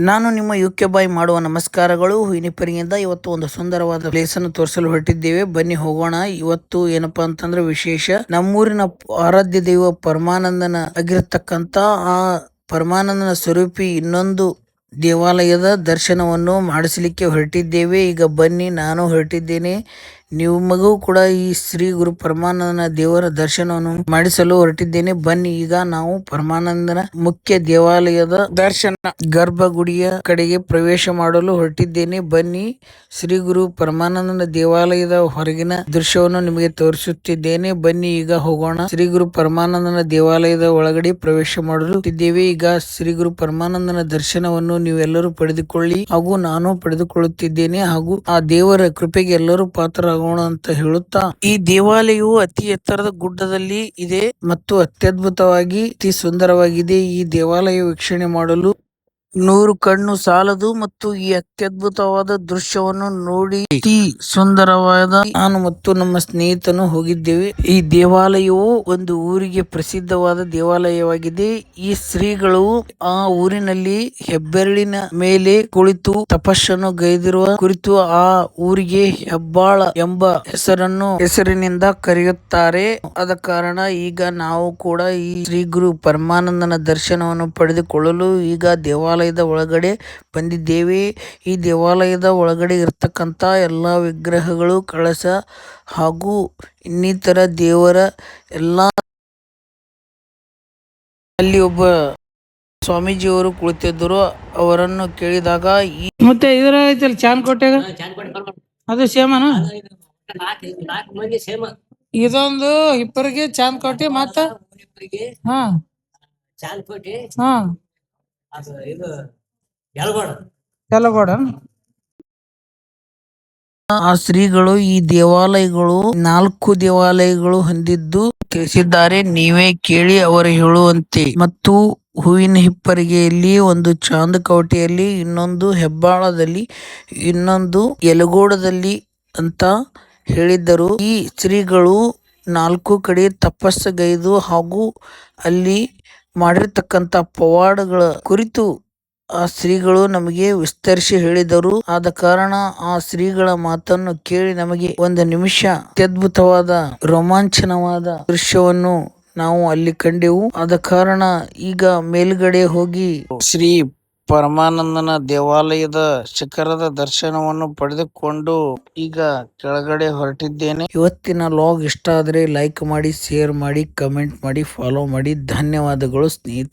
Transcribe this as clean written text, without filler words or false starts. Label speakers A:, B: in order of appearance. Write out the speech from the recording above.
A: ನಾನು ನಿಮ್ಮ ಯುಕೆ ಬಾಯ್ ಮಾಡುವ ನಮಸ್ಕಾರಗಳು. ಹುಯಿನಿಪರಿಯಿಂದ ಇವತ್ತು ಒಂದು ಸುಂದರವಾದ ಪ್ಲೇಸ್ ಅನ್ನು ತೋರಿಸಲು ಹೊರಟಿದ್ದೇವೆ. ಬನ್ನಿ ಹೋಗೋಣ. ಇವತ್ತು ಏನಪ್ಪಾ ಅಂತಂದ್ರೆ ವಿಶೇಷ, ನಮ್ಮೂರಿನ ಆರಾಧ್ಯ ದೈವ ಪರಮಾನಂದನ ಆಗಿರತಕ್ಕಂತ ಆ ಪರಮಾನಂದನ ಸ್ವರೂಪಿ ಇನ್ನೊಂದು ದೇವಾಲಯದ ದರ್ಶನವನ್ನು ಮಾಡಿಸಲಿಕ್ಕೆ ಹೊರಟಿದ್ದೇವೆ. ಈಗ ಬನ್ನಿ, ನಾನು ಹೊರಟಿದ್ದೇನೆ, ನಿಮಗೂ ಕೂಡ ಈ ಶ್ರೀ ಗುರು ಪರಮಾನಂದನ ದೇವರ ದರ್ಶನವನ್ನು ಮಾಡಿಸಲು ಹೊರಟಿದ್ದೇನೆ. ಬನ್ನಿ, ಈಗ ನಾವು ಪರಮಾನಂದನ ಮುಖ್ಯ ದೇವಾಲಯದ ದರ್ಶನ ಗರ್ಭಗುಡಿಯ ಕಡೆಗೆ ಪ್ರವೇಶ ಮಾಡಲು ಹೊರಟಿದ್ದೇನೆ. ಬನ್ನಿ, ಶ್ರೀ ಗುರು ಪರಮಾನಂದನ ದೇವಾಲಯದ ಹೊರಗಿನ ದೃಶ್ಯವನ್ನು ನಿಮಗೆ ತೋರಿಸುತ್ತಿದ್ದೇನೆ. ಬನ್ನಿ, ಈಗ ಹೋಗೋಣ. ಶ್ರೀ ಗುರು ಪರಮಾನಂದನ ದೇವಾಲಯದ ಒಳಗಡೆ ಪ್ರವೇಶ ಮಾಡಲು ಇದ್ದೇವೆ. ಈಗ ಶ್ರೀ ಗುರು ಪರಮಾನಂದನ ದರ್ಶನವನ್ನು ನೀವೆಲ್ಲರೂ ಪಡೆದುಕೊಳ್ಳಿ, ಹಾಗೂ ನಾನು ಪಡೆದುಕೊಳ್ಳುತ್ತಿದ್ದೇನೆ, ಹಾಗೂ ಆ ದೇವರ ಕೃಪೆಗೆ ಎಲ್ಲರೂ ಪಾತ್ರರಾಗೋಣ ಅಂತ ಹೇಳುತ್ತಾ, ಈ ದೇವಾಲಯವು ಅತಿ ಎತ್ತರದ ಗುಡ್ಡದಲ್ಲಿ ಇದೆ ಮತ್ತು ಅತ್ಯದ್ಭುತವಾಗಿ ಅತಿ ಸುಂದರವಾಗಿದೆ. ಈ ದೇವಾಲಯ ವೀಕ್ಷಣೆ ಮಾಡಲು 100 ಕಣ್ಣು ಸಾಲದು ಮತ್ತು ಈ ಅತ್ಯದ್ಭುತವಾದ ದೃಶ್ಯವನ್ನು ನೋಡಿ ಅತಿ ಸುಂದರವಾದ ನಾನು ಮತ್ತು ನಮ್ಮ ಸ್ನೇಹಿತನು ಹೋಗಿದ್ದೇವೆ. ಈ ದೇವಾಲಯವು ಒಂದು ಊರಿಗೆ ಪ್ರಸಿದ್ಧವಾದ ದೇವಾಲಯವಾಗಿದೆ. ಈ ಶ್ರೀಗಳು ಆ ಊರಿನಲ್ಲಿ ಹೆಬ್ಬೆರಳಿನ ಮೇಲೆ ಕುಳಿತು ತಪಸ್ಸನ್ನು ಗೈದಿರುವ ಕುರಿತು ಆ ಊರಿಗೆ ಹೆಬ್ಬಾಳ ಎಂಬ ಹೆಸರಿನಿಂದ ಕರೆಯುತ್ತಾರೆ. ಆದ ಕಾರಣ ಈಗ ನಾವು ಕೂಡ ಈ ಶ್ರೀ ಗುರು ಪರಮಾನಂದನ ದರ್ಶನವನ್ನು ಪಡೆದುಕೊಳ್ಳಲು ಈಗ ದೇವಾಲಯದ ಒಳಗಡೆ ಬಂದಿದ್ದೇವೆ. ಈ ದೇವಾಲಯದ ಒಳಗಡೆ ಇರ್ತಕ್ಕಂತ ಎಲ್ಲಾ ವಿಗ್ರಹಗಳು, ಕಳಶ ಹಾಗೂ ಇನ್ನಿತರ ದೇವರ ಎಲ್ಲಾ, ಅಲ್ಲಿ ಒಬ್ಬ ಸ್ವಾಮೀಜಿಯವರು ಕುಳಿತಿದ್ದರು. ಅವರನ್ನು ಕೇಳಿದಾಗ
B: ಮತ್ತೆ ಇದರ ಐತಲ್ಲ ಚಾನ್ಕೋಟೆಗ ಅದು ಸೇಮನ, ಇದೊಂದು ಇಬ್ಬರಿಗೆ ಚಾನ್ಕೋಟೆ ಮತ್ತ ಹಾ ಚಾನ್ಕೋಟೆ ಹಾ ಯಲಗೋಡ.
A: ಆ ಶ್ರೀಗಳು ಈ ದೇವಾಲಯಗಳು 4 ದೇವಾಲಯಗಳು ಹೊಂದಿದ್ದು ತಿಳಿಸಿದ್ದಾರೆ. ನೀವೇ ಕೇಳಿ ಅವರು ಹೇಳುವಂತೆ. ಮತ್ತು ಹೂವಿನ ಹಿಪ್ಪರಿಗೆಯಲ್ಲಿ, ಒಂದು ಚಾಂದಕೋಟೆಯಲ್ಲಿ, ಇನ್ನೊಂದು ಹೆಬ್ಬಾಳದಲ್ಲಿ, ಇನ್ನೊಂದು ಯಲಗೋಡದಲ್ಲಿ ಅಂತ ಹೇಳಿದ್ದರು. ಈ ಶ್ರೀಗಳು 4 ಕಡೆ ತಪಸ್ಸಗೈದು ಹಾಗೂ ಅಲ್ಲಿ ಮಾಡಿರ್ತಕ್ಕಂತ ಪವಾಡಗಳ ಕುರಿತು ಆ ಶ್ರೀಗಳು ನಮಗೆ ವಿಸ್ತರಿಸಿ ಹೇಳಿದರು. ಆದ ಕಾರಣ ಆ ಶ್ರೀಗಳ ಮಾತನ್ನು ಕೇಳಿ ನಮಗೆ ಒಂದು ನಿಮಿಷ ಅತ್ಯದ್ಭುತವಾದ ರೋಮಾಂಚನವಾದ ದೃಶ್ಯವನ್ನು ನಾವು ಅಲ್ಲಿ ಕಂಡೆವು. ಆದ ಕಾರಣ ಈಗ ಮೇಲ್ಗಡೆ ಹೋಗಿ ಶ್ರೀ ಪರಮಾನಂದನ ದೇವಾಲಯದ ಶಿಖರದ ದರ್ಶನವನ್ನು ಪಡೆದುಕೊಂಡು ಈಗ ಕೆಳಗಡೆ ಹೊರಟಿದ್ದೇನೆ. ಇವತ್ತಿನ ಲಾಗ್ ಇಷ್ಟ ಆದ್ರೆ ಲೈಕ್ ಮಾಡಿ, ಶೇರ್ ಮಾಡಿ, ಕಮೆಂಟ್ ಮಾಡಿ, ಫಾಲೋ ಮಾಡಿ. ಧನ್ಯವಾದಗಳು ಸ್ನೇಹಿತರೆ.